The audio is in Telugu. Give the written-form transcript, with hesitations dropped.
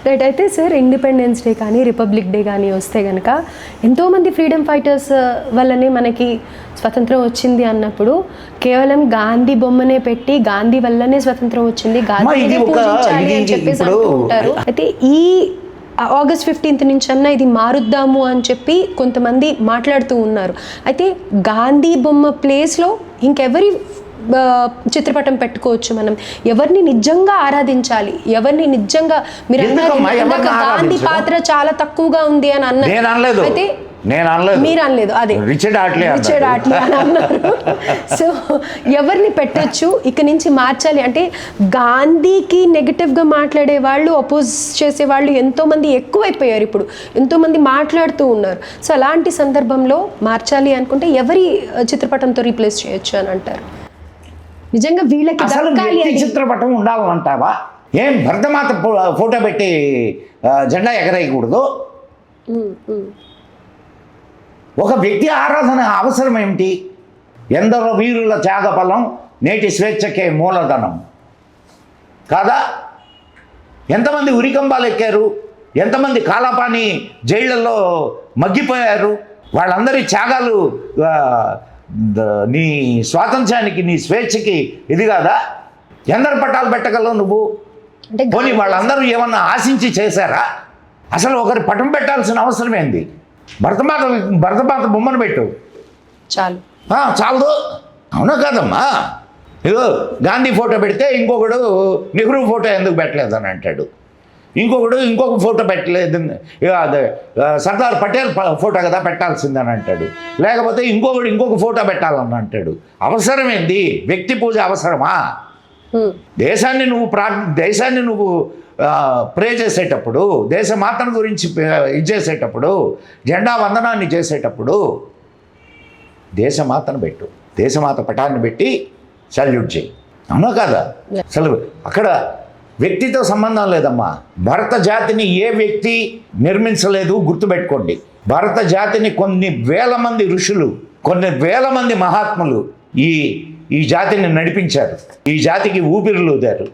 రైట్. అయితే సార్ ఇండిపెండెన్స్ డే కానీ రిపబ్లిక్ డే కానీ వస్తే కనుక ఎంతోమంది ఫ్రీడమ్ ఫైటర్స్ వల్లనే మనకి స్వతంత్రం వచ్చింది అన్నప్పుడు కేవలం గాంధీ బొమ్మనే పెట్టి గాంధీ వల్లనే స్వతంత్రం వచ్చింది, గాంధీని పూజించాలి అని చెప్పేసి అంటూ ఉంటారు. అయితే ఈ ఆగస్ట్ 15th నుంచి అన్న ఇది మారుద్దాము అని చెప్పి కొంతమంది మాట్లాడుతూ ఉన్నారు. అయితే గాంధీ బొమ్మ ప్లేస్లో ఇంకెవరి చిత్రపటం పెట్టుకోవచ్చు, మనం ఎవరిని నిజంగా ఆరాధించాలి, ఎవరిని నిజంగా మీరు గాంధీ పాత్ర చాలా తక్కువగా ఉంది అని అన్నారు. అయితే మీరు అనలేదు, అదే రిచర్డ్ ఆట్లీ అని అన్నారు. సో ఎవరిని పెట్టచ్చు ఇక నుంచి మార్చాలి అంటే గాంధీకి నెగటివ్గా మాట్లాడే వాళ్ళు, అపోజ్ చేసే వాళ్ళు ఎంతోమంది ఎక్కువైపోయారు, ఇప్పుడు ఎంతోమంది మాట్లాడుతూ ఉన్నారు. సో అలాంటి సందర్భంలో మార్చాలి అనుకుంటే ఎవరి చిత్రపటంతో రీప్లేస్ చేయొచ్చు అని అంటారు? నిజంగా వీళ్ళకి చిత్రపటం ఉండాలంటావా? ఏం భరతమాత ఫోటో పెట్టి జెండా ఎగరేయకూడదు? ఒక వ్యక్తి ఆరాధన అవసరం ఏమిటి? ఎందరో వీరుల త్యాగఫలం నేటి స్వేచ్ఛకే మూలధనం కాదా? ఎంతమంది ఉరికంబాలు ఎక్కారు, ఎంతమంది కాలాపాని జైళ్లలో మగ్గిపోయారు, వాళ్ళందరి త్యాగాలు నీ స్వాతంత్ర్యానికి, నీ స్వేచ్ఛకి ఇది కాదా? ఎందరు పట్టాలు పెట్టగలవు నువ్వు? పోనీ వాళ్ళందరూ ఏమన్నా ఆశించి చేశారా? అసలు ఒకరి పటం పెట్టాల్సిన అవసరం ఏంది? భరతమాత బొమ్మను పెట్టు చాలు. అవునా కాదమ్మా? ఇగో గాంధీ ఫోటో పెడితే ఇంకొకడు నెహ్రూ ఫోటో ఎందుకు పెట్టలేదని అంటాడు, ఇంకొకడు ఇంకొక ఫోటో పెట్టలేదు, అదే సర్దార్ పటేల్ ఫోటో కదా పెట్టాల్సిందని అంటాడు, లేకపోతే ఇంకొకడు ఇంకొక ఫోటో పెట్టాలని అంటాడు. అవసరం ఏంది? వ్యక్తి పూజ అవసరమా? దేశాన్ని నువ్వు ప్రే చేసేటప్పుడు, దేశమాతను గురించి ఇది చేసేటప్పుడు, జెండా వందనాన్ని చేసేటప్పుడు దేశమాతను పెట్టు, దేశమాత పటాన్ని పెట్టి సల్యూట్ చేయి. అవునా కాదా? అసలు అక్కడ వ్యక్తితో సంబంధం లేదమ్మా. భరత జాతిని ఏ వ్యక్తి నిర్మించలేదు, గుర్తుపెట్టుకోండి. భరత జాతిని కొన్ని వేల మంది ఋషులు, కొన్ని వేల మంది మహాత్ములు ఈ జాతిని నడిపించారు, ఈ జాతికి ఊపిరులు ఊదారు.